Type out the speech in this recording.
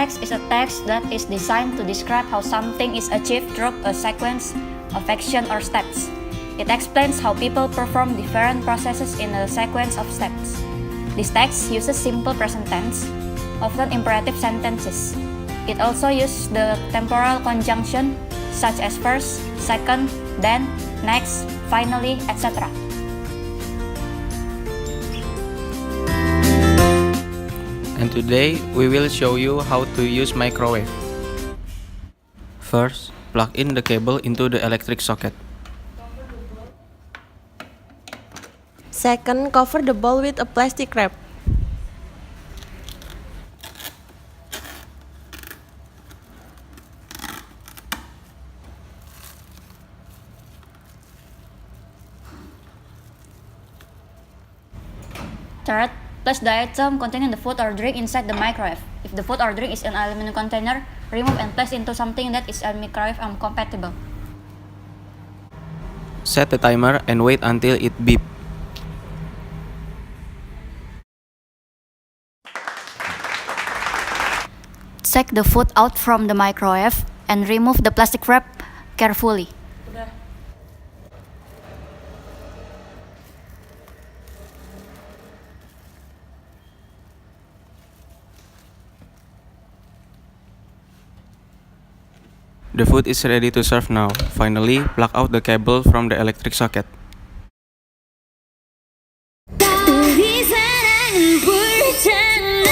text is a text that is designed to describe how something is achieved through a sequence of action or steps. It explains how people perform different processes in a sequence of steps. This text uses simple present tense, often imperative sentences. It also uses the temporal conjunction such as first, second, then, next, finally, etc. And today we will show you how to use microwave. First, plug in the cable into the electric socket. Second, cover the bowl with a plastic wrap. Third, place the item containing the food or drink inside the microwave. If the food or drink is an aluminum container, remove and place into something that is microwave compatible. Set the timer and wait until it beeps. Take the food out from the microwave and remove the plastic wrap carefully. The food is ready to serve now. Finally, plug out the cable from the electric socket. 우리 사랑은 불타는